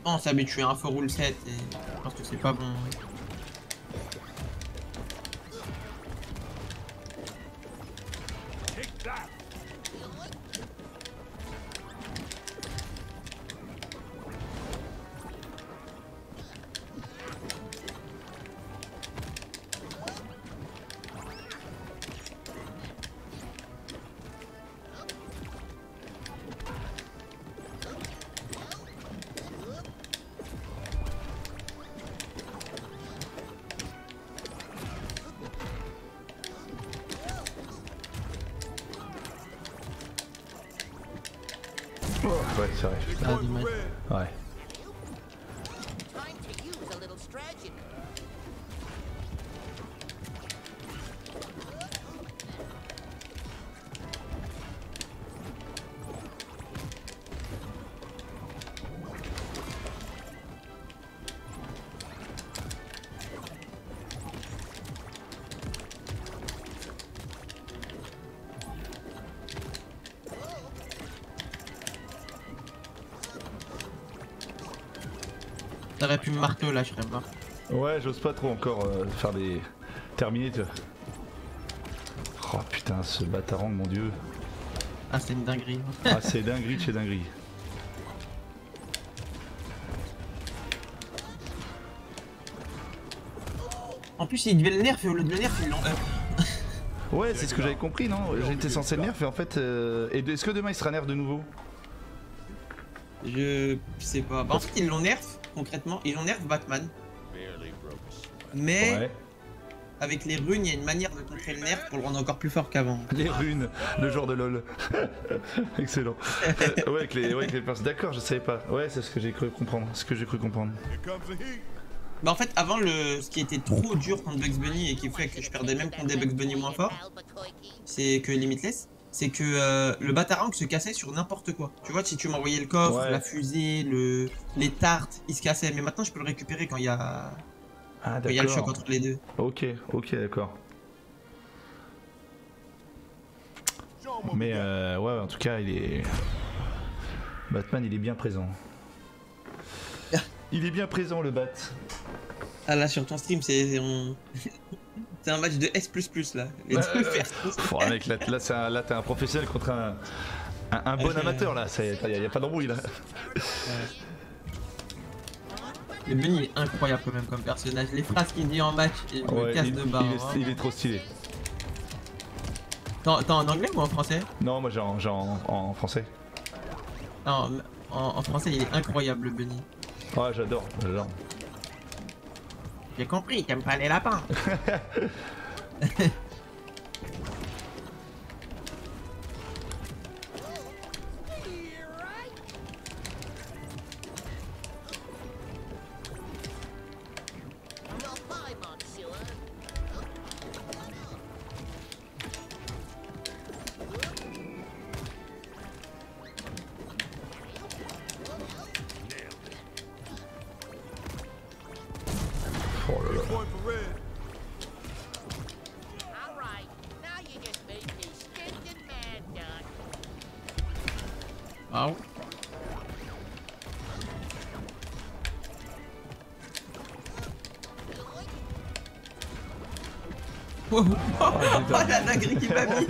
On s'habitue à un faux rule 7 et je pense que c'est pas bon. Ouais, c'est vrai. Ah, dommage. Ouais. T'aurais pu me marteau là, je serais mort. Ouais, j'ose pas trop encore faire des... terminer. Oh putain, ce batarang, mon dieu. Ah, c'est une dinguerie. Ah, c'est dinguerie de chez dinguerie. En plus, il devait le nerf et au lieu de le nerf, ils l'ont up. Ouais, c'est ce que j'avais compris, non? J'étais censé le nerf et en fait... est-ce que demain il sera nerf de nouveau? Je sais pas. Bah, en fait, ils l'ont nerf, concrètement. Ils l'ont nerf Batman. Mais Ouais. avec les runes, il y a une manière de contrer le nerf pour le rendre encore plus fort qu'avant. Les runes, le genre de LOL. Excellent. Ouais, avec les personnes. D'accord, je savais pas. Ouais, c'est ce que j'ai cru comprendre. Bah en fait, avant, ce qui était trop dur contre Bugs Bunny et qui fait que je perdais même contre des Bugs Bunny moins forts, c'est que Limitless, c'est que le Batarang se cassait sur n'importe quoi. Tu vois, si tu m'envoyais le coffre, Ouais. la fusée, les tartes, il se cassait. Mais maintenant, je peux le récupérer quand il y a, Ah, quand il y a le choc d'accord. entre les deux. Ok, d'accord. Mais ouais, en tout cas, il est... Batman, il est bien présent. Il est bien présent, le Bat. Ah là, sur ton stream, c'est c'est un match de S++ là. Les deux fers. Oh, mec, là t'es un professionnel contre un bon amateur, là. Y a pas d'embrouille, là. Le Bunny est incroyable quand même comme personnage. Les phrases qu'il dit en match, il me casse de barre. Il est trop stylé. T'es en anglais ou en français? Non, moi j'ai en français. Non, en français, il est incroyable le Bunny. Ouais, j'adore. J'ai compris, t'aimes pas les lapins. Oh là là. Wow. Oh, la dinguerie qu'il m'a mis.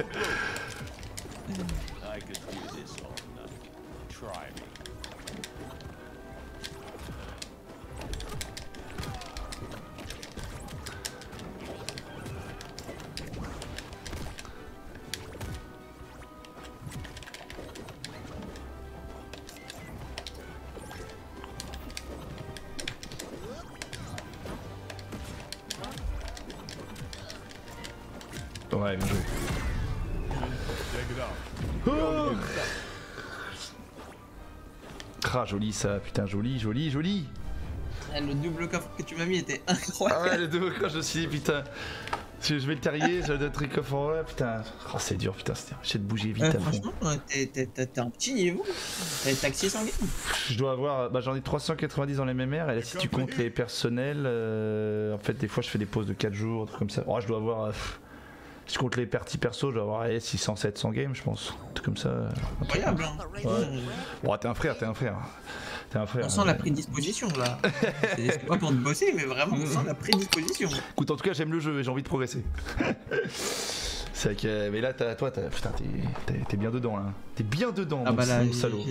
Ouais, bien joué. Oh ah, joli ça, putain, joli. Le double coffre que tu m'as mis était Ah incroyable. ouais, le double coffre, je me suis dit, putain, si je vais le terrier, je vais le truc coffre en vrai, putain. Oh, c'est dur, putain, j'essaie de bouger vite à fond. Franchement, t'as un petit niveau. T'as que 600 games. Je dois avoir, bah, j'en ai 390 dans les MMR, et là, si tu comptes les personnels, en fait, des fois, je fais des pauses de 4 jours, des trucs comme ça. Oh, je dois avoir Je compte les parties perso, je dois avoir 600-700 games, je pense. Un truc comme ça. Incroyable, hein. Ouais. Bon, t'es un frère. T'es un frère. On sent la prédisposition là. C'est pas pour te bosser, mais vraiment on sent la prédisposition. Écoute, en tout cas, j'aime le jeu et j'ai envie de progresser. C'est vrai que. Mais là, putain, t'es bien dedans là. T'es bien dedans, Ah bah là, mon salaud.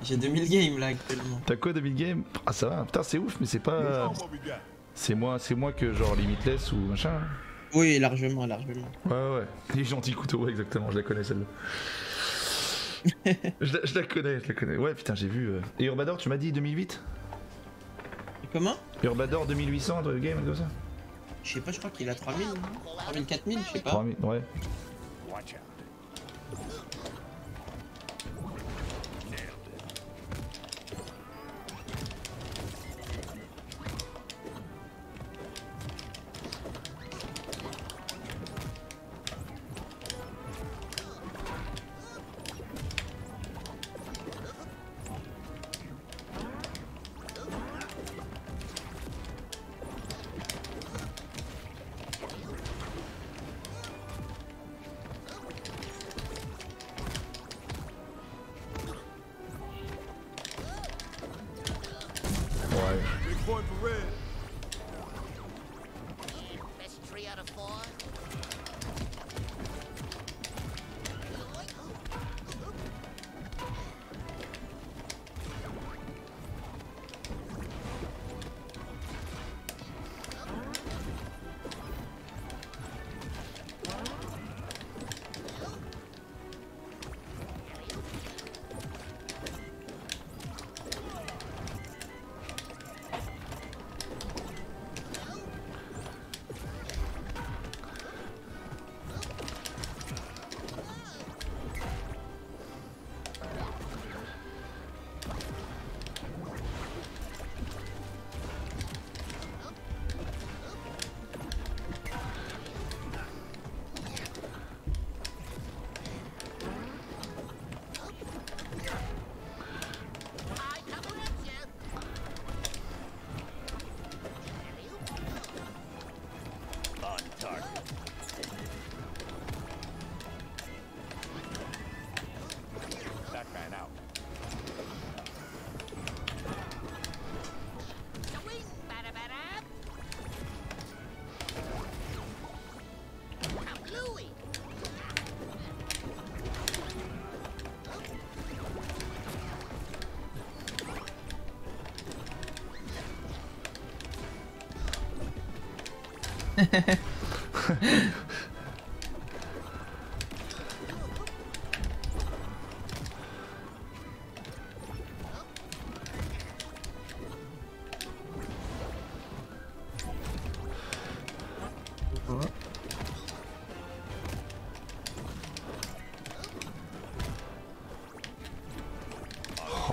J'ai 2000 games là actuellement. T'as quoi 2000 games? Ah, ça va, putain, c'est ouf, mais c'est pas. C'est moins que genre Limitless ou machin. Oui, largement. Ouais. Les gentils couteaux, ouais, exactement, je la connais celle-là. je la connais. Ouais, putain, j'ai vu. Et Urbador, tu m'as dit 2008? Comment? Urbador 2800 de game, comme ça? Je sais pas, je crois qu'il a 3000, 3000, 4000, je sais pas. 3000, ouais.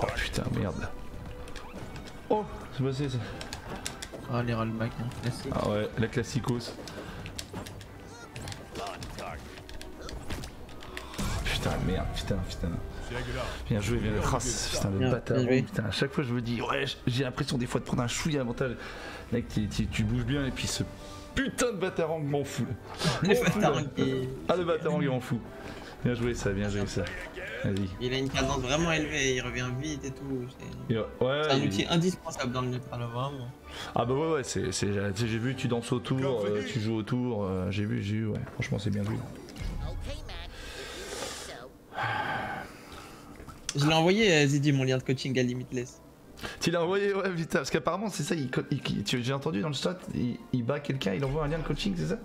Oh putain, merde. Oh, c'est passé ça. Ah, les rollbacks, hein, classique. Ah ouais, la classicos. Putain, merde, putain. Bien joué, bien joué. Oh, putain, le bâtard. Putain, à chaque fois je me dis, ouais, j'ai l'impression des fois de prendre un chouïa mental. Mec, tu bouges bien et puis ce putain de batarang m'en fout. Le batarang qui... Ah, le batarang il m'en fout. Bien joué ça. Vas-y. Il a une cadence vraiment élevée, il revient vite et tout. C'est un outil indispensable dans le neutral, vraiment. Ah bah ouais, j'ai vu, tu danses autour, tu joues autour, j'ai vu, ouais. Franchement, c'est bien vu. Je l'ai envoyé, Zidi, mon lien de coaching à Limitless. Tu l'as envoyé, ouais, vite, parce qu'apparemment, c'est ça, j'ai entendu dans le chat, il bat quelqu'un, il envoie un lien de coaching, c'est ça?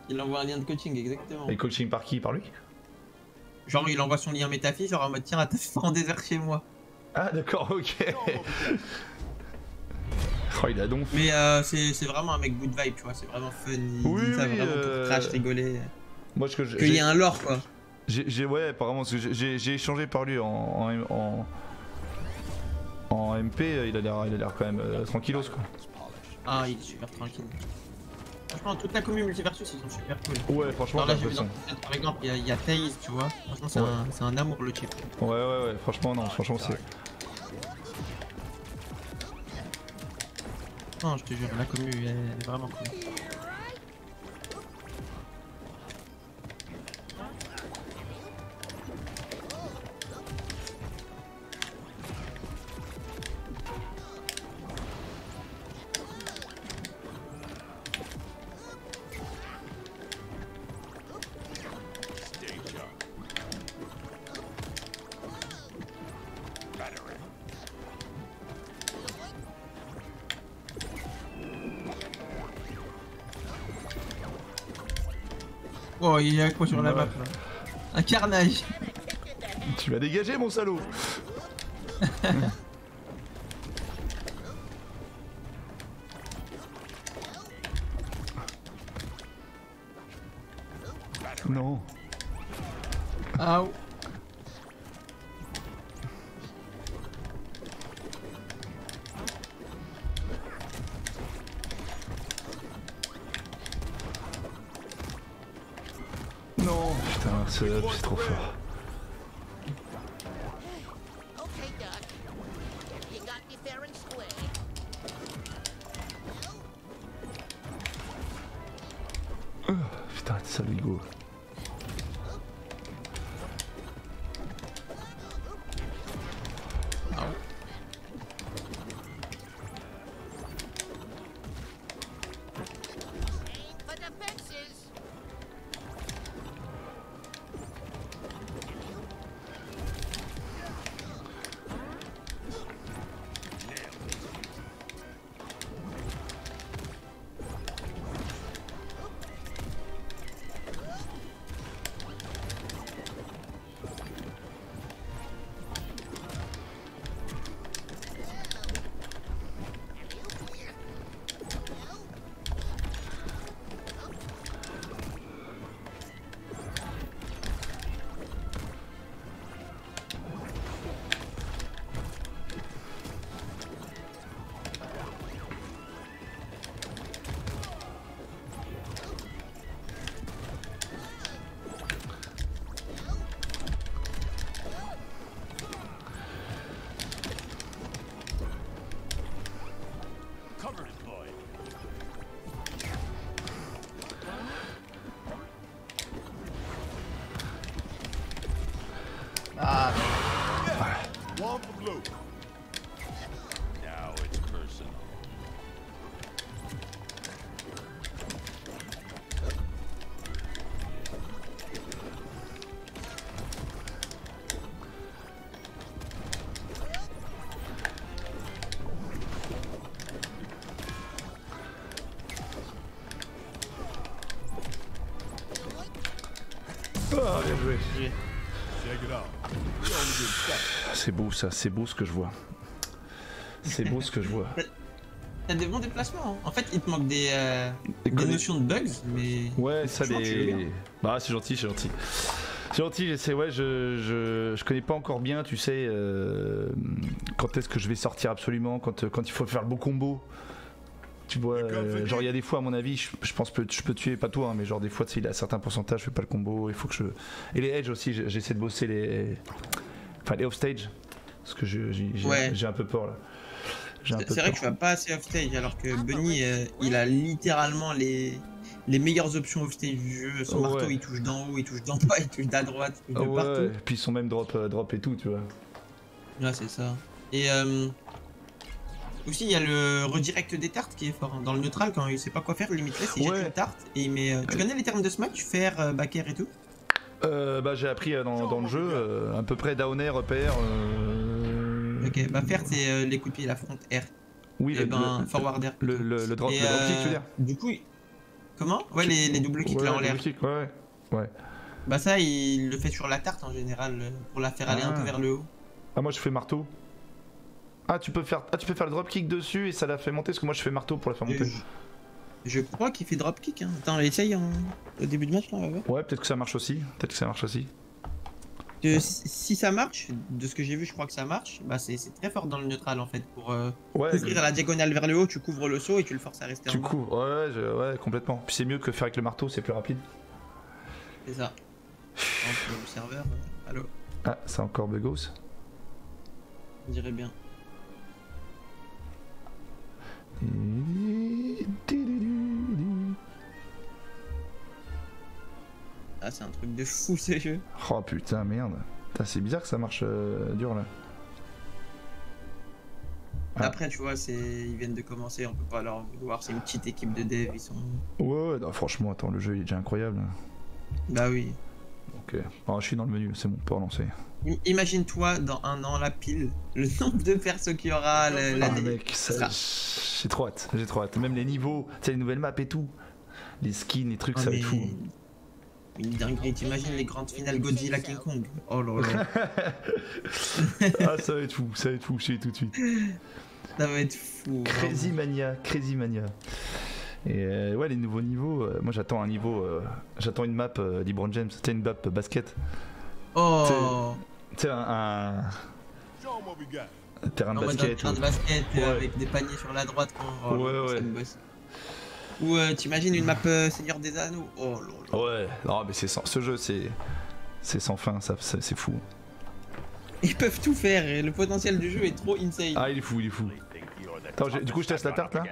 Il envoie un lien de coaching, exactement. Et coaching par qui? Par lui? Genre, il envoie son lien Métafis, genre en mode tiens, t'as fait en désert chez moi. Ah, d'accord, ok. Oh, il a donc. Mais c'est vraiment un mec good vibe, tu vois, c'est vraiment fun. Il dit ça vraiment pour crash, rigoler. Moi, qu'il y a un lore, quoi. Ouais, apparemment, parce que j'ai échangé par lui en MP, il a l'air quand même tranquillos, quoi. Ah, il est super tranquille. Franchement, toute la commune Multiversus, ils sont super cool. Ouais, franchement, alors là, j'ai vu par exemple, il y a Thaïs, tu vois. Franchement, c'est un amour le chip. Ouais, franchement, non, franchement, c'est. Non, je te jure, la commune, elle est vraiment cool. Oh, il est accro sur la map là. Un carnage. Tu vas dégager mon salaud. Non. Ah. Non. Putain, c'est trop fort. Putain, c'est ça le go. Ah. One for blue. Now it's personal. Ah, bien joué. Check it out. We only get started. C'est beau ça, c'est beau ce que je vois. C'est beau ce que je vois. T'as des bons déplacements. Hein. En fait, il te manque des notions de bugs, mais. Ouais, ça je crois que tu veux les. bien. Bah, c'est gentil, c'est gentil. C'est gentil, j'essaie, ouais, je connais pas encore bien, tu sais, quand est-ce que je vais sortir absolument, quand il faut faire le beau combo. Tu vois, genre il y a des fois à mon avis, je pense que je peux tuer, pas toi, hein, mais genre des fois tu sais, il a un certain pourcentage, je fais pas le combo, il faut que je... Et les edge aussi, j'essaie de bosser les... Enfin les offstage, parce que j'ai un peu peur là. C'est vrai que tu vas pas assez offstage, alors que Bunny, il a littéralement les meilleures options offstage du jeu. Son marteau, il touche d'en haut, il touche d'en bas, il touche d'à droite, il touche de partout. Et puis ils sont même drop et tout, tu vois. Ouais, c'est ça. Et aussi, il y a le redirect des tartes qui est fort. Hein. Dans le neutral, quand il sait pas quoi faire, limitless, il jette une tarte et il met. Tu connais les termes de smash, faire, back air et tout? Bah j'ai appris dans le jeu, à peu près down air, up air. Ok, bah faire c'est les coups de pied, la front air. Oui, et forward air. Le drop kick, tu veux dire? Du coup, comment? Ouais, les double kicks là en l'air. Ouais. Bah ça, il le fait sur la tarte en général, pour la faire aller un peu vers le haut. Ah, moi je fais marteau. Ah, tu peux faire le drop kick dessus et ça la fait monter, parce que moi je fais marteau pour la faire monter. Je crois qu'il fait drop kick. Hein. Attends, essaye au début de match là, on va voir. Ouais, peut-être que ça marche aussi. Si ça marche, de ce que j'ai vu, je crois que ça marche. Bah c'est très fort dans le neutral en fait. Pour couvrir à la diagonale vers le haut, tu couvres le saut et tu le forces à rester en bas. Tu couvres, ouais, complètement. Puis c'est mieux que faire avec le marteau, c'est plus rapide. C'est ça. Le serveur, allô. Ah, c'est encore Bugos. On dirait bien. Ah, c'est un truc de fou ce jeu. Oh putain, merde. C'est bizarre que ça marche dur là. Après, tu vois, ils viennent de commencer, on peut pas leur voir, c'est une petite équipe de dev, ils sont. Ouais, non, franchement, attends, le jeu il est déjà incroyable. Bah oui. Ok, alors, je suis dans le menu, c'est bon, on peut relancer. Imagine-toi dans un an la pile, le nombre de persos qu'il y aura, mec, j'ai trop hâte, Même les niveaux, tu sais, les nouvelles maps et tout, les skins, les trucs, ça va être fou. Une dinguerie, t'imagines les grandes finales Godzilla King Kong? Oh là là. Ah, ça va être fou, je sais tout de suite. Ça va être fou. Crazy Mania. Et ouais, les nouveaux niveaux, moi j'attends un niveau, j'attends une map LeBron James, c'était une map basket. Oh. Tu sais, un terrain de basket. Un terrain de basket avec des paniers sur la droite. Quand, ouais. Ou t'imagines une map Seigneur des Anneaux? Oh là là. Ouais, non mais ce jeu c'est sans fin, ça, c'est fou. Ils peuvent tout faire et le potentiel du jeu est trop insane. Ah il est fou. Attends, du coup je teste la tarte là.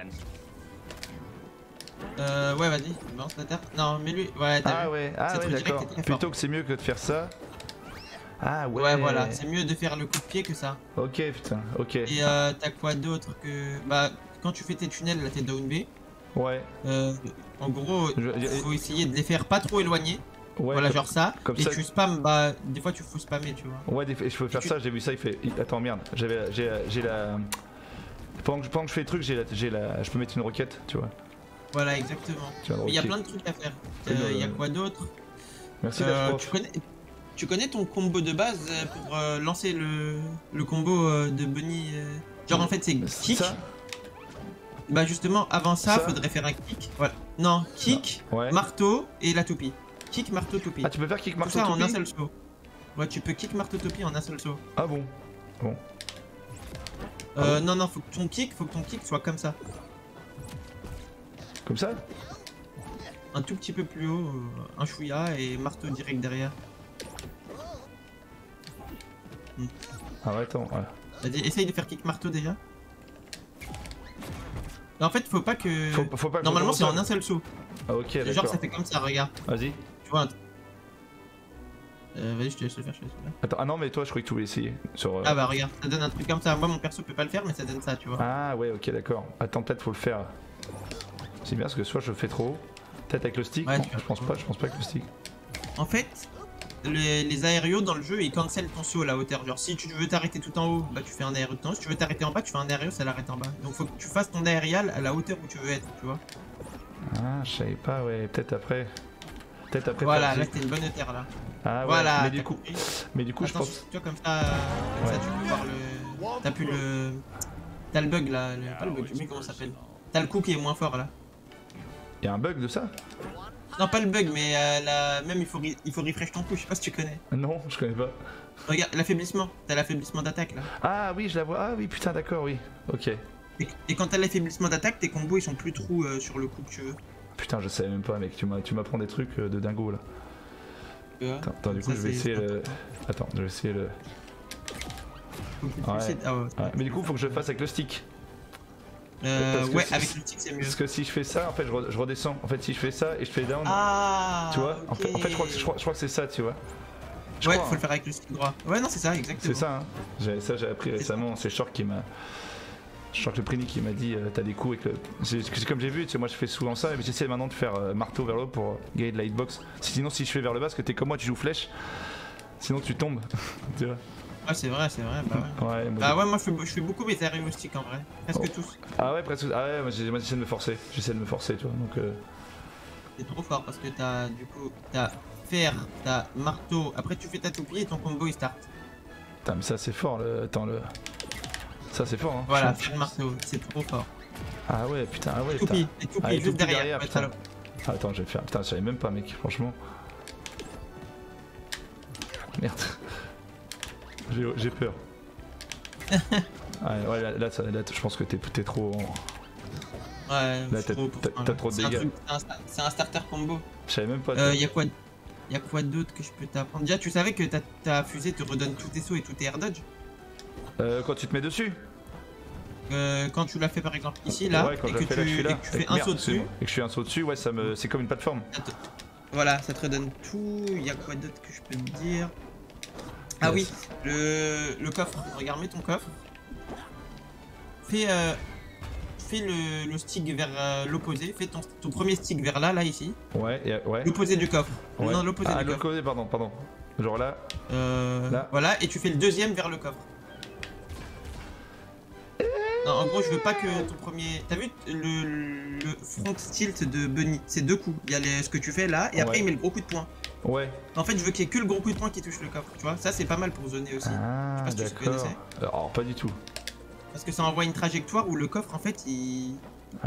Ouais vas-y, lance la tarte. Non mais lui, ouais Ah ouais d'accord. Plutôt que c'est mieux que de faire ça. Ah ouais. Ouais voilà, c'est mieux de faire le coup de pied que ça. Ok putain, ok. Et t'as quoi d'autre que... Bah quand tu fais tes tunnels là t'es down B. Ouais. En gros, faut essayer de les faire pas trop éloignés. Ouais, voilà, genre ça. Comme et ça. tu spams, bah des fois tu faut spammer, tu vois. Ouais, je peux faire ça, j'ai vu ça, il fait. Attends, merde, j'ai la. Pendant que je fais les trucs, je peux mettre une roquette, tu vois. Voilà, exactement. Il y a plein de trucs à faire. Il y a quoi d'autre? Merci tu connais ton combo de base pour lancer le combo de Bunny genre en fait c'est kick. Ça bah justement avant ça faudrait faire un kick. Voilà. Non, kick, ouais. Marteau et la toupie. Kick, marteau, toupie. Ah tu peux faire kick, marteau, toupie en un seul saut. Ouais tu peux kick, marteau, toupie en un seul saut. Ah bon. Non, faut que ton kick soit comme ça. Comme ça? Un tout petit peu plus haut, un chouïa et marteau direct derrière. Ah ouais, attends, ouais. Vas-y, essaye de faire kick marteau déjà. En fait, faut pas que... Faut pas que normalement, c'est en un seul saut. Ah ok, d'accord. Genre, ça fait comme ça, regarde. Vas-y. Tu vois vas-y, je te laisse le faire, Attends, ah non, mais toi, je croyais que tu voulais essayer. Sur, Ah bah regarde, ça donne un truc comme ça. Moi, mon perso peut pas le faire, mais ça donne ça, tu vois. Ah ouais, ok, d'accord. Attends, peut-être faut le faire. C'est bien parce que soit je le fais trop haut. Peut-être avec le stick. Ouais, non, je pense pas avec le stick. En fait, les aérios dans le jeu, ils cancellent ton saut à la hauteur. Genre, si tu veux t'arrêter tout en haut, bah tu fais un aérien tout en haut. Si tu veux t'arrêter en bas, tu fais un aérien, ça l'arrête en bas. Donc faut que tu fasses ton aérial à la hauteur où tu veux être, tu vois. Ah, je savais pas, ouais. Peut-être après. Voilà, là c'était une bonne hauteur là. Ah ouais, voilà, mais du coup, attends, je pense. Tu vois, comme ça, tu peux voir le. T'as plus le. T'as le bug là, pas le bug, je sais plus comment ça s'appelle. T'as le coup qui est moins fort là. Y'a un bug de ça? Non, pas le bug, mais même il faut refresh ton coup, je sais pas si tu connais. Non, je connais pas. Regarde, l'affaiblissement, t'as l'affaiblissement d'attaque là. Ah oui, je la vois. Ah oui, putain, d'accord, oui. Ok. Et quand t'as l'affaiblissement d'attaque, tes combos ils sont plus trous sur le coup que tu veux. Putain, je savais même pas, mec. Tu m'apprends des trucs de dingo là. Attends, du coup, je vais essayer le. Attends, je vais essayer le. Ouais. Mais du coup, faut que je le fasse avec le stick. Ouais, avec le stick c'est mieux. Parce que si je fais ça, en fait, je redescends. En fait, si je fais ça et je fais down. Ah. Tu vois, okay. en fait, je crois que c'est ça, tu vois. Ouais, faut le faire avec le stick droit. Ouais, non, c'est ça, exactement. C'est ça, hein. J'ai appris récemment. C'est Short qui m'a. Short le Prini qui m'a dit t'as des coups avec le. C'est comme j'ai vu, tu sais, moi je fais souvent ça, mais j'essaie maintenant de faire marteau vers le haut pour gagner de la hitbox. Sinon, si je fais vers le bas, parce que t'es comme moi, tu joues flèche, sinon tu tombes. Tu vois. Ouais, c'est vrai, bah ouais. Ouais, moi je fais beaucoup mes aérios stick en vrai, presque tous. Ah ouais, presque. Ah ouais, moi j'essaie de me forcer, tu vois, donc. C'est trop fort parce que t'as du coup, t'as fer, t'as marteau, après tu fais ta toupie et ton combo il start. Putain, mais ça c'est fort, ça c'est fort, hein. Voilà, c'est le marteau, c'est trop fort. Ah ouais, putain, ah ouais. Toupie, juste derrière. Putain. Attends, je vais faire. Putain, je savais même pas, mec, franchement. Merde. J'ai peur. Ouais, là, je pense que t'es trop. Ouais, là, t'as trop de dégâts. C'est un starter combo. Je savais même pas. Y'a quoi d'autre que je peux t'apprendre? Déjà, tu savais que ta fusée te redonne tous tes sauts et tous tes air dodge? Quand tu te mets dessus? Quand tu l'as fait par exemple ici, là, ouais, et que tu fais un saut dessus. Et que je fais un saut dessus, ouais, c'est comme une plateforme. Voilà, ça te redonne tout. Il y a quoi d'autre que je peux te dire? Ah oui, le coffre. Regarde, mets ton coffre. Fais le stick vers l'opposé. Fais ton premier stick vers là, ici. Ouais. L'opposé du coffre. Ouais. Non, l'opposé du coffre. L'opposé, pardon. Genre là. Là. Voilà, et tu fais le deuxième vers le coffre. Non, en gros, je veux pas que ton premier... T'as vu le front tilt de Bunny? C'est deux coups. Il y a ce que tu fais là, et après il met le gros coup de poing. Ouais. En fait, je veux qu'il y ait que le gros coup de poing qui touche le coffre, tu vois. Ça, c'est pas mal pour zoner aussi. Ah, je sais pas si tu connaissais. Alors, pas du tout. Parce que ça envoie une trajectoire où le coffre, en fait, il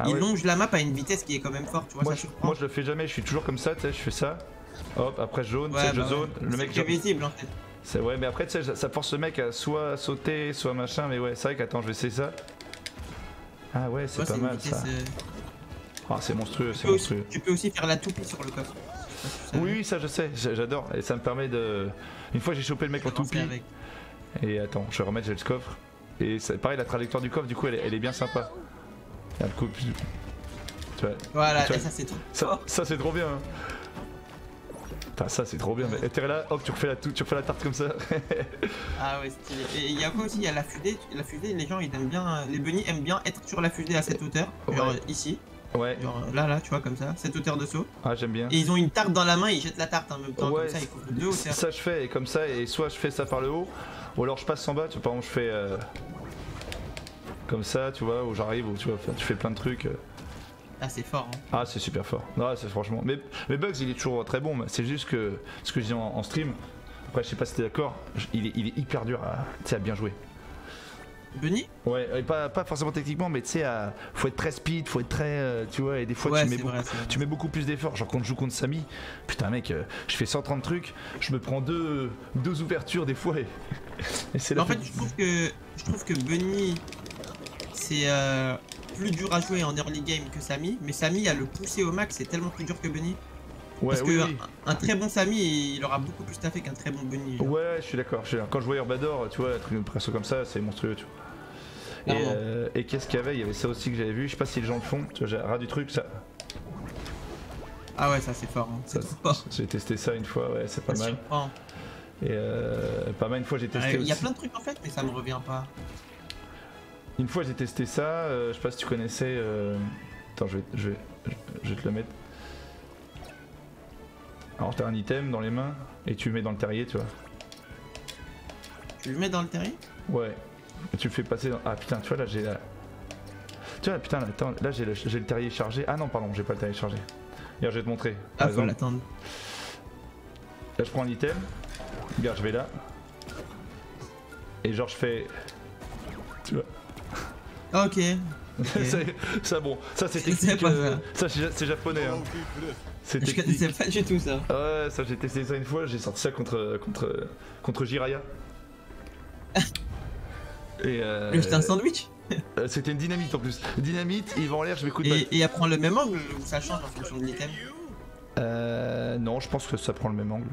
longe la map à une vitesse qui est quand même forte, tu vois. Moi, je le fais jamais, je suis toujours comme ça, tu sais, je fais ça. Hop, après je zone, je zone. Le mec, c'est visible en fait. C'est ouais, mais après, tu sais, ça force le mec à soit sauter, soit machin. Mais ouais, c'est vrai qu'attends, je vais essayer ça. Ah ouais, c'est pas mal ça. Ah, c'est monstrueux, c'est monstrueux. Tu peux aussi faire la toupie sur le coffre. Oui, ça je sais, j'adore. Et ça me permet de. Une fois j'ai chopé le mec en toupie. Et attends, je vais remettre, j'ai le coffre. Et pareil, la trajectoire du coffre, du coup, elle est bien sympa. Du coup, tu vois, voilà, tu vois, et ça c'est trop. Ça c'est trop bien. Hein. Putain, ça c'est trop bien. Mais t'es là, hop, tu refais la tarte comme ça. Ah ouais, stylé. Et il y a quoi aussi? Il y a la fusée. La fusée, les gens ils aiment bien. Les bunnies aiment bien être sur la fusée à cette hauteur. Genre ici. Ouais. Genre là, tu vois, comme ça, cette hauteur de saut. Ah, j'aime bien. Et ils ont une tarte dans la main, ils jettent la tarte en même temps. Ouais, comme ça, ils couvrent deux hauteurs. Ça, je fais, et comme ça, et soit je fais ça par le haut, ou alors je passe en bas, tu vois, par exemple, je fais comme ça, tu vois, où j'arrive, où tu vois, tu fais plein de trucs. Ah, c'est fort. Hein. Ah, c'est super fort. Non, c'est franchement. Mais Bugs, il est toujours très bon, c'est juste que ce que je dis en stream, après, je sais pas si t'es d'accord, il est hyper dur à bien jouer. Bunny? Ouais, et pas forcément techniquement, mais tu sais, faut être très speed, faut être très. Tu vois, et des fois ouais, tu mets beaucoup plus d'efforts. Genre quand je joue contre Samy, putain, mec, je fais 130 trucs, je me prends deux ouvertures des fois, et c'est là. En fait, je trouve que Bunny, c'est plus dur à jouer en early game que Samy, mais Samy, à le pousser au max, c'est tellement plus dur que Bunny. Ouais, parce que un très bon Samy, il aura beaucoup plus taffé qu'un très bon Bunny. Genre. Ouais, je suis d'accord. Quand je vois Herbador, tu vois, un truc presque comme ça, c'est monstrueux, tu vois. Et qu'est-ce qu'il y avait? Il y avait ça aussi que j'avais vu, je sais pas si les gens le font, tu vois, j'ai ras du truc, ça. Ah ouais, ça c'est fort, hein. C'est trop fort. J'ai testé ça une fois, ouais, c'est pas mal. Surprend. Et pas mal, une fois j'ai testé aussi. Il y a plein de trucs en fait, mais ça me revient pas. Une fois j'ai testé ça, je sais pas si tu connaissais. Attends, je vais te le mettre. Alors t'as un item dans les mains et tu le mets dans le terrier, tu vois. Tu le mets dans le terrier? Ouais. Et tu le fais passer dans. Ah putain, tu vois là j'ai la. Tu vois putain, attends, là j'ai le terrier chargé. Ah non, pardon, j'ai pas le terrier chargé. Regarde, je vais te montrer. Ah, faut l'attendre. Là je prends un item. Regarde, je vais là. Et genre je fais. Tu vois. Ok. Ça bon, ça c'est technique. Ça c'est japonais. Hein. Je connaissais pas du tout ça. Ouais, ça j'ai testé ça une fois, j'ai sorti ça contre Jiraya. Et c'était un sandwich? C'était une dynamite en plus. Dynamite, il va en l'air, je mets coup de balle. Et elle prend le même angle ou ça change en fonction de l'item? Non, je pense que ça prend le même angle.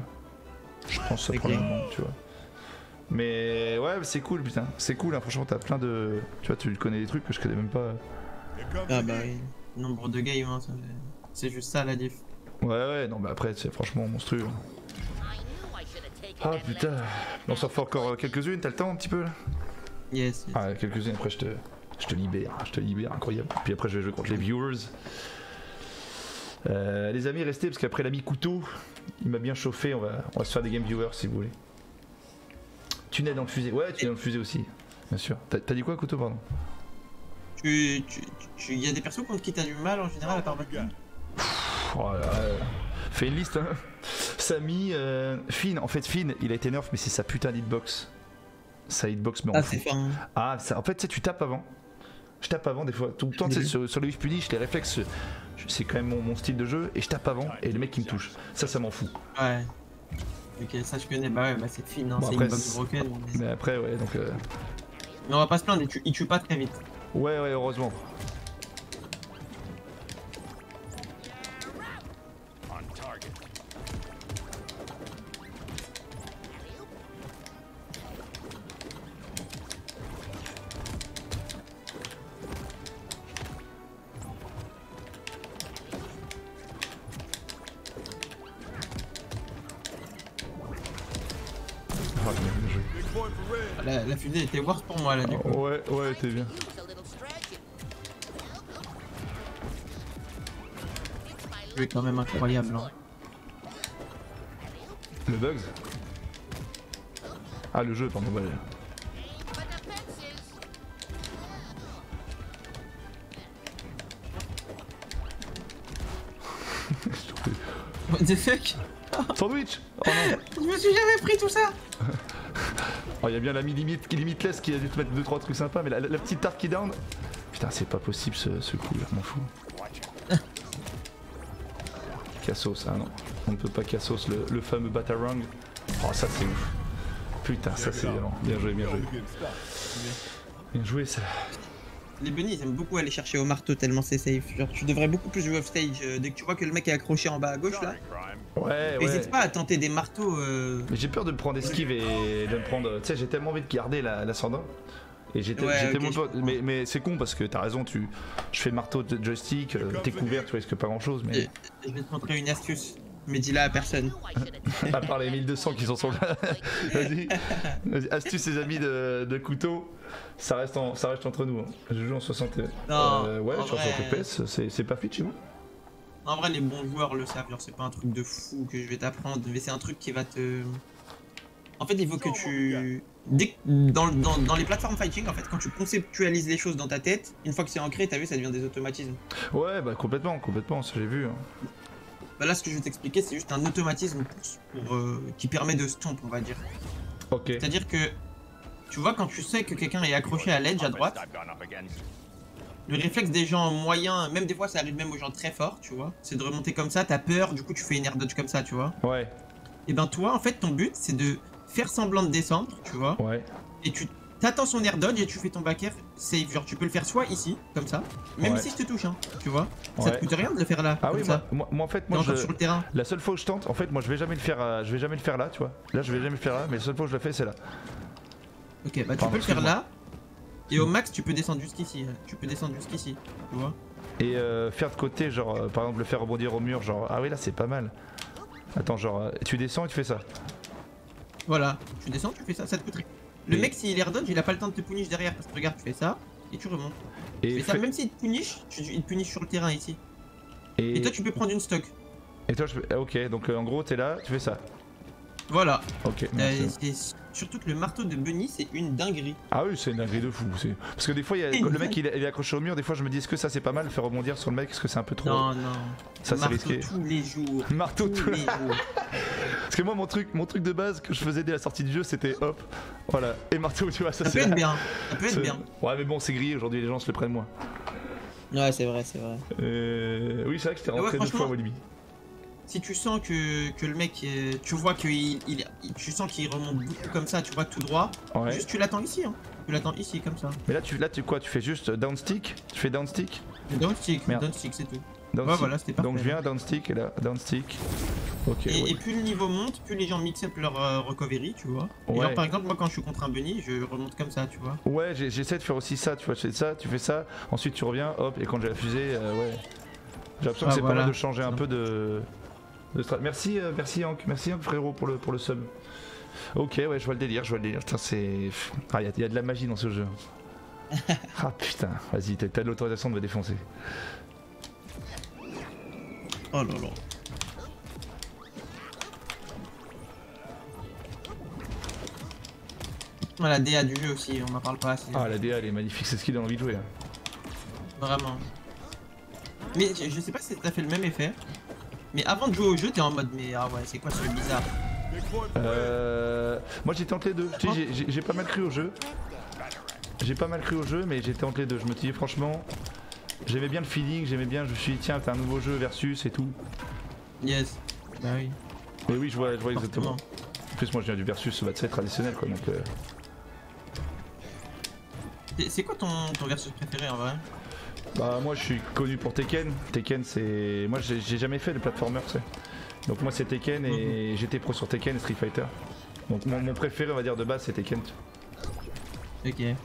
Je pense que ça prend le même angle, tu vois. Mais ouais, c'est cool, putain. C'est cool, hein, franchement, t'as plein de. Tu vois, tu connais des trucs que je connais même pas. Ah bah oui. Nombre de games, hein, c'est juste ça la diff. Ouais, non, mais après, c'est franchement monstrueux. Ah putain. On s'en fait encore quelques-unes, t'as le temps un petit peu là? Yes. Ah, quelques-unes, après je te libère, incroyable. Puis après je vais jouer contre les viewers. Les amis, restez parce qu'après l'ami Couteau, il m'a bien chauffé, on va se faire des game viewers si vous voulez. Tunnel dans le fusée, ouais, tunnel dans le fusée aussi, bien sûr. T'as dit quoi Couteau, pardon? Il y a des persos contre qui t'as du mal en général à part Batman. Oh là là. Fais une liste, hein. Samy, Finn, en fait Finn, il a été nerf mais c'est sa putain d'hitbox. Sa hitbox me rend fou. Fin. Ah, ça, en fait, tu sais, tu tapes avant. Je tape avant des fois. Tout le temps, tu sais, sur le Wispudi, je les réflexes. C'est quand même mon style de jeu. Et je tape avant et le mec qui me touche. Ça m'en fout. Ouais. Ok, ça je connais. Bah ouais, bah c'est Finn, hein, bon, c'est une box broken. Mais après, ouais, donc. Mais on va pas se plaindre, il tue pas très vite. Ouais, heureusement. La fusée était worse pour moi là du coup. Ouais, t'es bien. Le jeu est quand même incroyable. Hein. Le Bugs? Ah, le jeu, pardon, ouais. What the fuck? Sandwich. Oh non. Je me suis jamais pris tout ça. Oh, y a bien l'ami Limitless qui a dû te mettre 2-3 trucs sympas, mais la petite tarte qui down. Putain, c'est pas possible ce coup là, m'en fous. Cassos, ah non. On ne peut pas Cassos le fameux Batarang. Oh, ça c'est ouf. Putain, ça c'est violent. Bien joué, bien joué. Bien joué ça. Les bunnies ils aiment beaucoup aller chercher au marteau tellement c'est safe. Genre tu devrais beaucoup plus jouer off-stage. Dès que tu vois que le mec est accroché en bas à gauche là, Ouais, n'hésite pas à tenter des marteaux. Mais j'ai peur de me prendre esquive et de me prendre. Tu sais, j'ai tellement envie de garder l'ascendant. Et j'étais okay, mais c'est con parce que t'as raison, je fais marteau de joystick, t'es couvert, tu risques pas grand chose. Mais... Je vais te montrer une astuce, mais dis-la à personne. À part les 1200 qui sont là. Vas-y, astuce les amis de couteau, ça reste entre nous. Hein. Je joue en 60. Non, ouais, sur 60 FPS, c'est pas fluide chez moi. En vrai, les bons joueurs le savent, genre c'est pas un truc de fou que je vais t'apprendre, mais c'est un truc qui va te. En fait, il faut que tu. Dans les plateformes fighting, en fait, quand tu conceptualises les choses dans ta tête, une fois que c'est ancré, t'as vu, ça devient des automatismes. Ouais, bah complètement, ça j'ai vu. Hein. Bah là, ce que je vais t'expliquer, c'est juste un automatisme qui permet de stomp, on va dire. Ok. C'est-à-dire que, tu vois, quand tu sais que quelqu'un est accroché à l'edge à droite, le réflexe des gens moyens, même des fois ça arrive même aux gens très forts, tu vois, c'est de remonter comme ça, t'as peur, du coup tu fais une air dodge comme ça, tu vois. Ouais. Et ben toi, en fait, ton but, c'est de faire semblant de descendre, tu vois. Ouais. Et tu t'attends son air dodge et tu fais ton back air safe. Genre tu peux le faire soit ici, comme ça, même si je te touche, hein, tu vois. Ça te coûte rien de le faire là. Ah oui, ça. moi en fait, sur le terrain. La seule fois où je tente, en fait, moi je vais jamais le faire là, tu vois. Là je vais jamais le faire là, mais la seule fois où je le fais, c'est là. Ok, bah tu peux le faire là. Et au max, tu peux descendre jusqu'ici. Tu vois. Et faire de côté, genre par exemple le faire rebondir au mur, genre ah oui là c'est pas mal. Attends, genre tu descends et tu fais ça. Voilà, tu descends, tu fais ça, ça te coûte rien. Le mec, s'il air dodge, il a pas le temps de te punish derrière parce que regarde, tu fais ça et tu remontes. Et ça, même s'il te punish, il te punish sur le terrain ici. Et toi, tu peux prendre une stock. Et toi, ok, donc en gros, t'es là, tu fais ça. Voilà. Ok. Surtout que le marteau de Bunny, c'est une dinguerie. Ah oui, c'est une dinguerie de fou. Parce que des fois, le mec il est accroché au mur, des fois je me dis est-ce que ça c'est pas mal, faire rebondir sur le mec, est-ce que c'est un peu trop. Non. Ça c'est risqué. Tous les jours. Marteau tous les jours. Parce que moi, mon truc de base que je faisais dès la sortie du jeu, c'était hop, voilà, et marteau, tu vois, ça peut être bien. Ça peut être bien. Ouais, mais bon, c'est grillé aujourd'hui, les gens se le prennent moins. Ouais, c'est vrai. Oui, c'est vrai que j'étais rentré 2 fois au limite. Si tu sens que le mec, tu vois tu sens qu'il remonte beaucoup comme ça, tu vois, tout droit, juste tu l'attends ici, hein. Tu l'attends ici, comme ça. Mais là, tu fais juste downstick? Tu fais downstick? Downstick, c'est tout. Ouais, voilà, c'était parfait. Donc je viens downstick et là, downstick. Ok. Et plus le niveau monte, plus les gens mix up leur recovery, tu vois. Et genre, par exemple, moi quand je suis contre un bunny, je remonte comme ça, tu vois. Ouais, j'essaie de faire aussi ça, tu vois, tu fais ça, ensuite tu reviens, hop, et quand j'ai la fusée, ouais. J'ai l'impression que c'est pas mal de changer un peu de strat. Merci Hank, frérot pour le sub. Ok, ouais, je vois le délire. Putain, c'est. Ah, y a de la magie dans ce jeu. Ah putain, vas-y, t'as l'autorisation de me défoncer. Oh là là. Ah, la DA du jeu aussi, on en parle pas assez. Ah, la DA elle est magnifique, c'est ce qu'il a envie de jouer. Hein. Vraiment. Mais je sais pas si t'as fait le même effet. Mais avant de jouer au jeu, t'es en mode mais ah ouais, c'est quoi ce bizarre? Moi j'étais entre les deux. J'ai pas mal cru au jeu. Mais j'étais entre les deux. Je me dis franchement, j'aimais bien le feeling, je me suis dit tiens, t'as un nouveau jeu versus et tout. Yes. Bah oui. Mais oui, je vois exactement. En plus moi je viens du versus, bah, c'est traditionnel quoi donc. C'est quoi ton versus préféré en vrai? Bah moi je suis connu pour Tekken. Tekken c'est... Moi j'ai jamais fait de platformer tu sais. Donc moi c'est Tekken et j'étais pro sur Tekken et Street Fighter. Donc mon préféré on va dire de base c'est Tekken. Ok. Je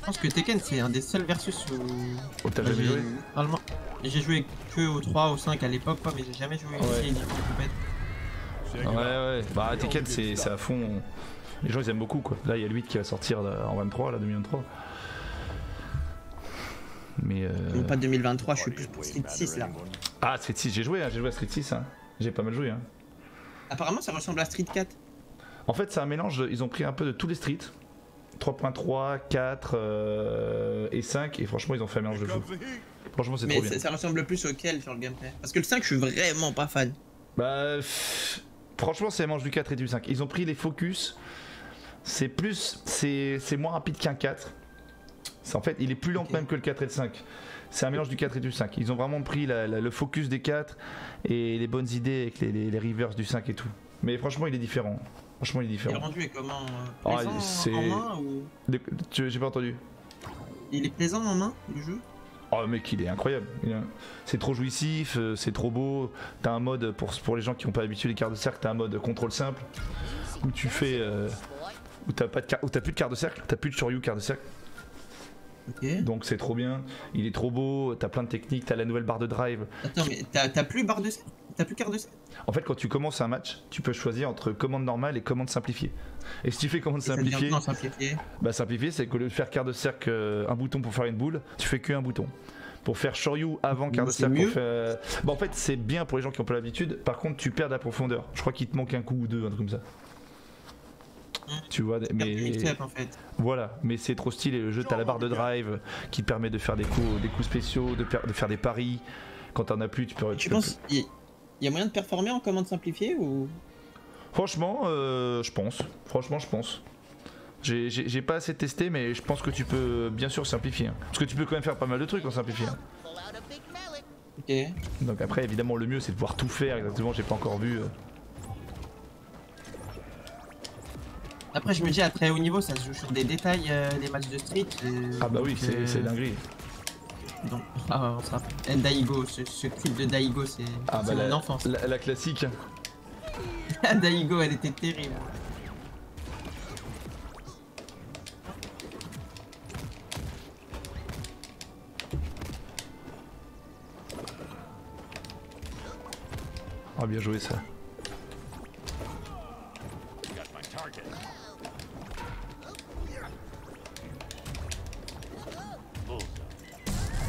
pense que Tekken c'est un des seuls versus où... Oh t'as jamais joué? J'ai joué que au 3, au 5 à l'époque quoi, mais j'ai jamais joué aussi Ouais, bah Tekken c'est à fond... Les gens ils aiment beaucoup quoi. Là il y a le 8 qui va sortir en 23, là 2023. Mais non pas 2023, je suis plus pour Street 6 là. Ah Street 6, j'ai joué à Street 6 hein. J'ai pas mal joué hein. Apparemment ça ressemble à Street 4. En fait c'est un mélange, ils ont pris un peu de tous les streets. 3.3, 4 et 5 et franchement ils ont fait un mélange de fou. Franchement c'est trop bien. Mais ça ressemble plus auquel sur le gameplay? Parce que le 5 je suis vraiment pas fan. Bah franchement c'est un mélange du 4 et du 5. Ils ont pris les focus. C'est moins rapide qu'un 4. En fait il est plus lent même que le 4 et le 5. C'est un mélange du 4 et du 5. Ils ont vraiment pris le focus des 4 et les bonnes idées avec les reverse du 5 et tout. Mais franchement il est différent. Franchement il est différent. Et le rendu est comment c'est... en main ou... J'ai pas entendu. Il est plaisant en main le jeu? Oh mec il est incroyable, c'est trop jouissif, c'est trop beau. T'as un mode pour les gens qui n'ont pas l'habitude des cartes de cercle, t'as un mode contrôle simple où tu fais où t'as plus de carte de cercle, t'as plus de Shoryu carte de cercle. Ok. Donc c'est trop bien, il est trop beau, t'as plein de techniques, t'as la nouvelle barre de drive. Attends mais t'as plus barre de cercle? T'as plus carte de cercle? En fait quand tu commences un match, tu peux choisir entre commande normale et commande simplifiée. Et si tu fais commande simplifiée, bah simplifiée c'est qu'au lieu de faire carte de cercle un bouton pour faire une boule, tu fais qu'un bouton. Pour faire Shoryu avant carte de cercle, pour faire... Bah en fait c'est bien pour les gens qui n'ont pas l'habitude, par contre tu perds de la profondeur. Je crois qu'il te manque un coup ou deux, un truc comme ça. Tu vois, mais en fait. Voilà, mais c'est trop stylé. Le jeu, t'as la barre de drive qui permet de faire des coups spéciaux, de faire des paris. Quand t'en as plus, tu peux. Tu penses il y a moyen de performer en commande simplifiée ou? Franchement, je pense. Franchement, je pense. J'ai pas assez testé, mais je pense que tu peux bien sûr simplifier. Hein. Parce que tu peux quand même faire pas mal de trucs en simplifié. Hein. Ok. Donc après, évidemment, le mieux, c'est de pouvoir tout faire. Exactement, j'ai pas encore vu. Après je me dis à très haut niveau ça se joue sur des détails les matchs de street. Ah bah oui c'est dinguerie. Donc on se rappelle. Daigo, ce clip de Daigo c'est mon enfance. La classique. Daigo elle était terrible. Ah bien joué ça.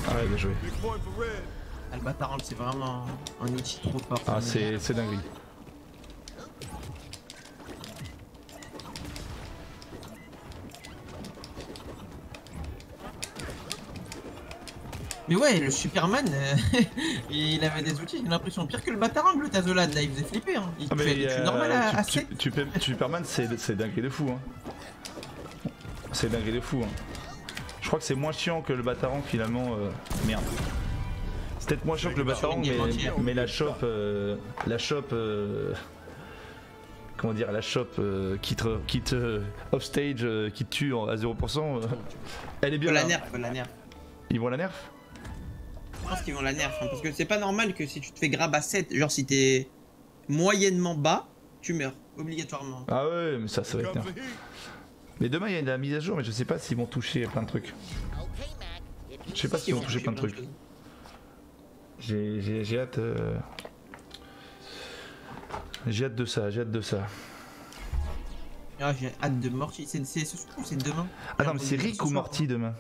Ah ouais, bien joué. Le Batarang c'est vraiment un outil trop fort. Ah c'est dinguerie. Mais ouais, le Superman, il avait des outils, j'ai l'impression pire que le Batarang, le Tazolad là, il faisait flipper. Hein. Il fait normal à 7. Superman c'est dinguerie de fou. Hein. C'est dinguerie de fou. Hein. Je crois que c'est moins chiant que le Batarang finalement. Merde. C'est peut-être moins chiant que le Batarang, mais la shop. Comment dire, la shop qui te offstage, qui te tue à 0%. Elle est bien. La nerf, la nerf. Ils vont la nerf? Je pense qu'ils vont la nerf. Hein, parce que c'est pas normal que si tu te fais grab à 7, genre si t'es moyennement bas, tu meurs obligatoirement. Ah ouais, mais ça va être nerf. Mais demain il y a la mise à jour, mais je sais pas s'ils vont toucher plein de trucs. Je sais pas s'ils vont toucher plein de trucs. J'ai hâte. J'ai hâte de ça, Ah, j'ai hâte de Morty. C'est ce soir ou c'est demain? Ah non, mais c'est Rick ou Morty demain?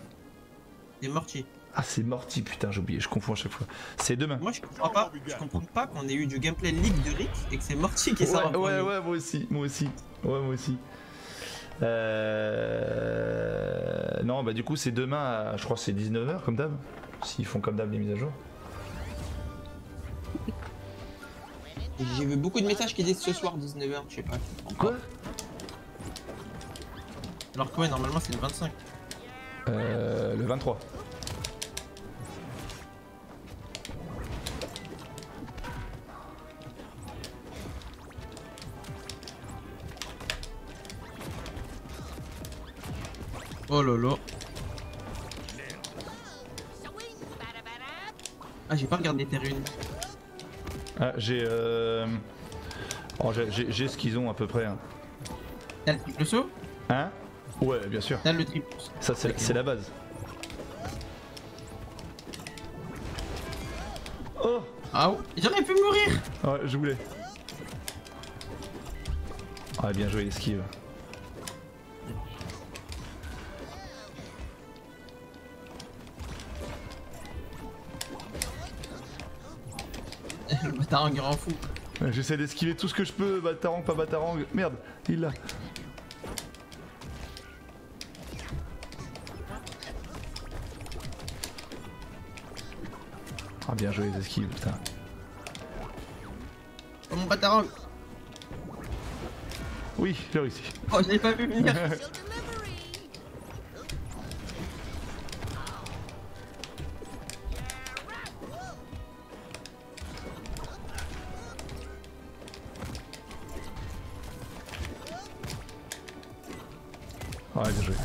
C'est Morty. Ah, c'est Morty, putain, j'ai oublié, je confonds à chaque fois. C'est demain. Moi, je comprends pas qu'on ait eu du gameplay leak de Rick et que c'est Morty qui est sorti. Ouais, moi aussi. Non, bah du coup, c'est demain, je crois que c'est 19h comme d'hab. S'ils font comme d'hab les mises à jour. J'ai vu beaucoup de messages qui disent ce soir 19h, je sais pas. Quoi? Alors que ouais, normalement c'est le 25. Le 23. Oh lolo. Ah, j'ai pas regardé tes runes. Ah, j'ai ce qu'ils ont à peu près. Hein. T'as le triple saut? Hein? Ouais, bien sûr. T'as le triple. Ça, c'est la base. Oh! Ah ouais, j'aurais pu mourir! Ouais, je voulais. Ah, bien joué, esquive. Le Batarang il rend fou. J'essaie d'esquiver tout ce que je peux, Batarang, pas Batarang. Merde, il l'a. Ah, bien joué les esquives, putain. Oh mon Batarang. Oui, j'ai réussi. Oh, je l'ai pas vu venir. Ouais, bien joué.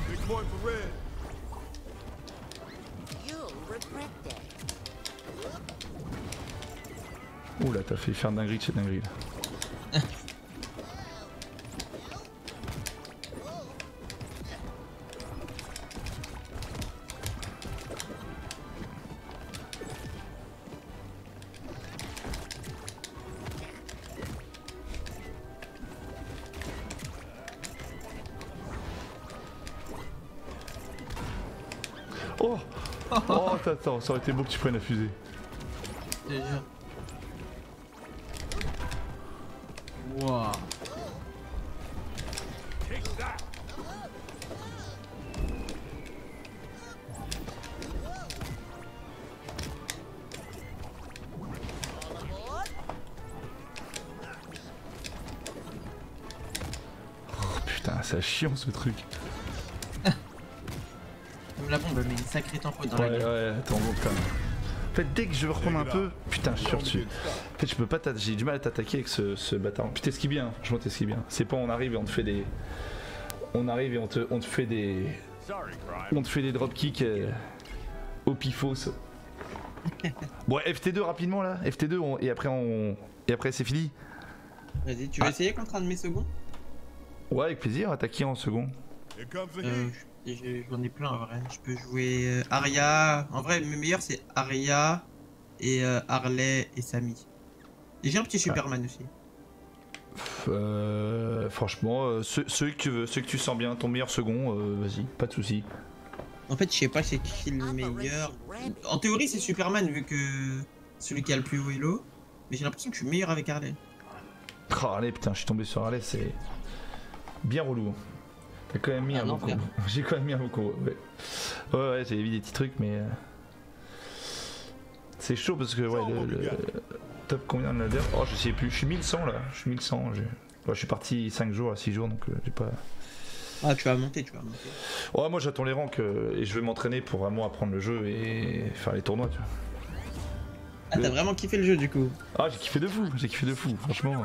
Big point for red. Ouh là, t'as fait faire dinguerie de chez dinguerie là. Oh. Oh, attends, ça aurait été beau que tu prennes la fusée. Je te jure. Wouah. Oh putain, c'est chiant ce truc. Comme la bombe, mais une sacrée tempo dans la Ouais, gueule. ouais, attends, bon, putain. En fait, dès que je veux reprendre un peu, putain, je suis dessus. En fait, je peux pas j'ai du mal à t'attaquer avec ce bâtard. Puis t'esquives bien, franchement, t'esquives bien. C'est pas on arrive et on te fait des. On arrive et on te fait des. On te fait des dropkicks au pifos. Bon, FT2 rapidement là, FT2 et après c'est fini. Vas-y, tu veux essayer contre un de mes seconds? Ouais, avec plaisir, attaquer en second. Here comes the heat. J'en ai plein en vrai. Je peux jouer Arya. En vrai, mes meilleurs c'est Arya et Harley et Sammy. Et j'ai un petit Superman aussi. Franchement, ceux que tu sens bien, ton meilleur second, vas-y, pas de soucis. En fait, je sais pas c'est qui le meilleur. En théorie, c'est Superman vu que celui qui a le plus haut elo. Mais j'ai l'impression que je suis meilleur avec Harley. Oh, Harley, putain, je suis tombé sur Harley, c'est bien relou. T'as quand même mis un bon combo. J'ai quand même mis un bon combo. Ouais, j'ai évité des petits trucs, mais c'est chaud parce que ouais, le top combien de ladder? Oh, je sais plus. Je suis 1100 là. Je suis 1100. Je suis parti 5 jours à 6 jours, donc j'ai pas. Ah, tu vas monter, tu vas monter. Ouais, moi j'attends les ranks et je vais m'entraîner pour vraiment apprendre le jeu et faire les tournois, tu vois. Ah, t'as vraiment kiffé le jeu du coup? Ah, j'ai kiffé de fou, franchement.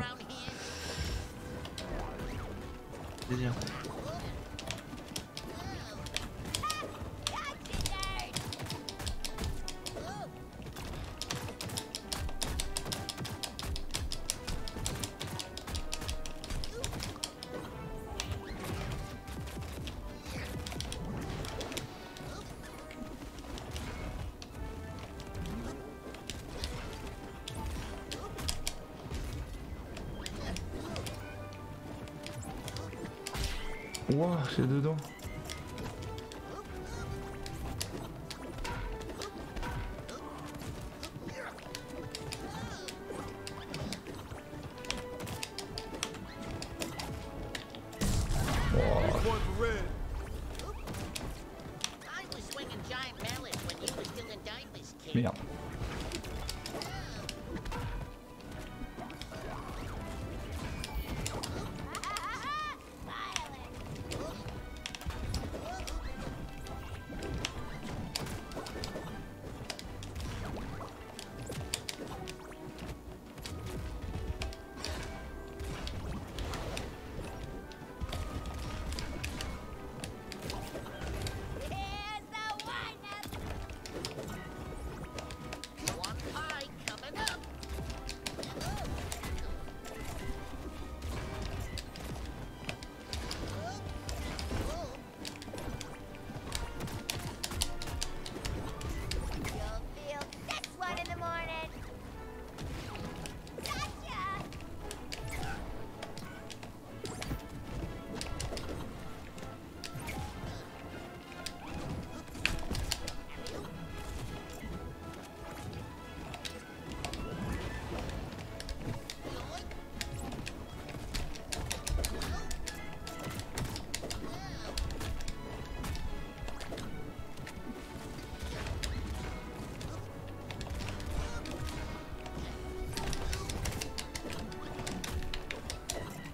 C'est bien. Ouah, c'est dedans. Big point for red. Merde.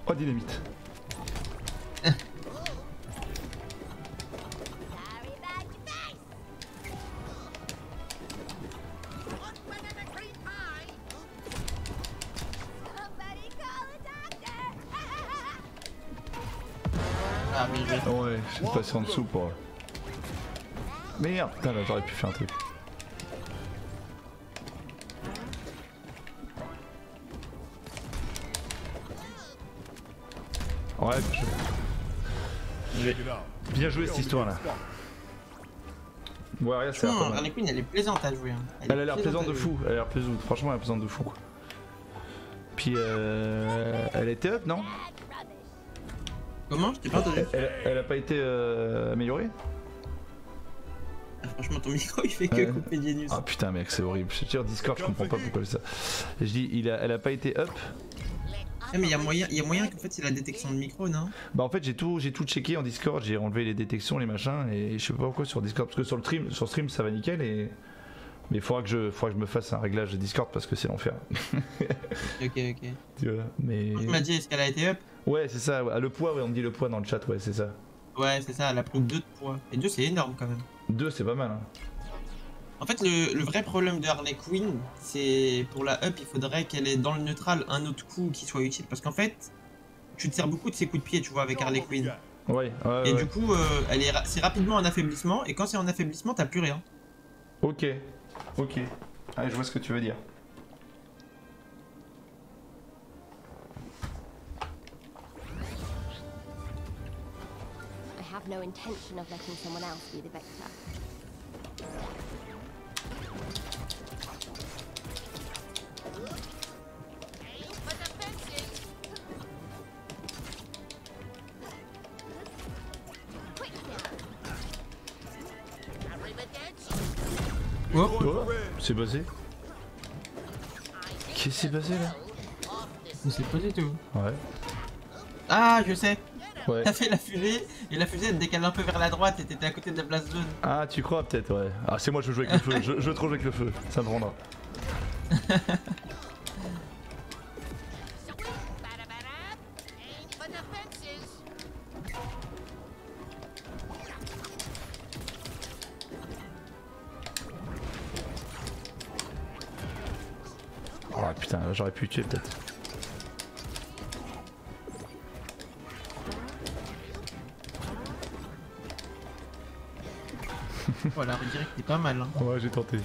Oh, dynamite. Ah, bien joué. Ouais, je suis passé en dessous pour... Merde, putain, là j'aurais pu faire un truc. Ouais, bien joué cette histoire là. Ouais, regarde, c'est Non, Harley Quinn elle est plaisante à jouer. Hein. Elle a l'air plaisante de fou, elle a l'air plaisante, franchement elle est plaisante de fou quoi. Puis elle était up, non? Comment? Je t'ai pas entendu. Elle a pas été améliorée? Ah, franchement ton micro il fait que couper Genius. Ah putain mec c'est horrible, je te dire Discord je comprends pas pourquoi je fais ça. Je dis elle a pas été up. Ah mais il y a moyen qu'en fait c'est la détection de micro, non? Bah en fait j'ai tout checké en Discord, j'ai enlevé les détections, les machins et je sais pas pourquoi sur Discord parce que sur le stream ça va nickel et mais faudra que je me fasse un réglage de Discord parce que c'est l'enfer. Ok. Tu vois, mais Tu m'as dit est-ce qu'elle a été up? ouais c'est ça, ouais. Le poids, ouais, on me dit le poids dans le chat, ouais c'est ça. Ouais c'est ça, elle a pris 2 de poids. Et 2 c'est énorme quand même. 2 c'est pas mal hein. En fait le vrai problème de Harley Quinn c'est pour la up il faudrait qu'elle ait dans le neutral un autre coup qui soit utile parce qu'en fait tu te sers beaucoup de ses coups de pied tu vois avec Harley Quinn. Ouais. Et du coup c'est rapidement en affaiblissement et quand c'est en affaiblissement t'as plus rien. Ok. Allez je vois ce que tu veux dire. I have no intention of letting someone else be the vector. Oh. C'est basé. Qu'est-ce qui s'est passé là? Je sais pas du tout. Ouais. Ah je sais. Ouais. T'as fait la fusée et la fusée elle décale un peu vers la droite et t'étais à côté de la blast zone. Ah tu crois peut-être ouais. Ah c'est moi je joue avec le feu, je veux trop jouer avec le feu, ça me rendra. Oh putain là j'aurais pu tuer peut-être. Voilà, on dirait que t'es pas mal. Hein. Ouais j'ai tenté.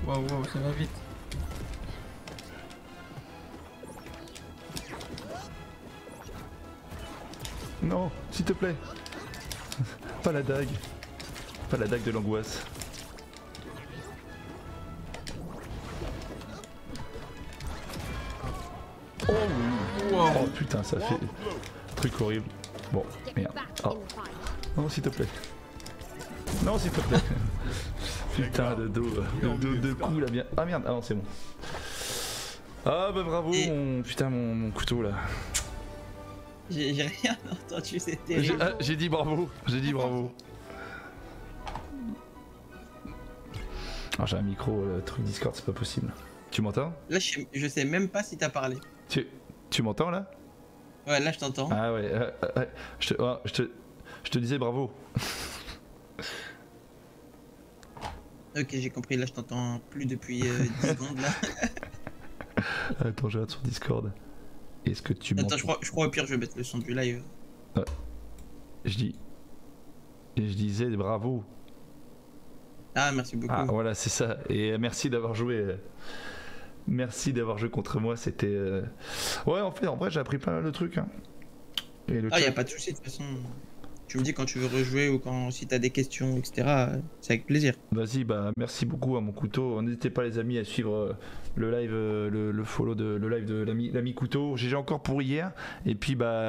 Waouh, ça va vite. Non, s'il te plaît. Pas la dague. Pas la dague de l'angoisse. Oh, oh putain, ça fait truc horrible. Bon, merde. Oh. Non, s'il te plaît. Non, s'il te plaît. Putain de dos, de coups là bien. Ah merde, ah non, c'est bon. Ah bah bravo, putain, mon couteau là. J'ai rien entendu, c'est terrible. J'ai dit bravo, Ah, j'ai un micro, truc Discord, c'est pas possible. Tu m'entends? Là, je sais même pas si t'as parlé. Tu m'entends là? Ouais, là, je t'entends. Ah ouais, je te disais bravo. Ok, j'ai compris, là, je t'entends plus depuis 10 secondes, là. Attends, je regarde sur Discord. Est-ce que tu m'entends? Attends, je crois au pire, je vais mettre le son du live. Ouais. Je disais bravo. Ah, merci beaucoup. Ah, voilà, c'est ça. Et merci d'avoir joué. Merci d'avoir joué contre moi. C'était. Ouais, en vrai, j'ai appris pas mal de trucs. Hein. Et y a pas de souci, de toute façon. Tu me dis quand tu veux rejouer ou si t'as des questions, etc. C'est avec plaisir. Vas-y, bah merci beaucoup à mon couteau. N'hésitez pas les amis à suivre le live, le follow le live de l'ami couteau. J'ai encore pour hier. Et puis bah.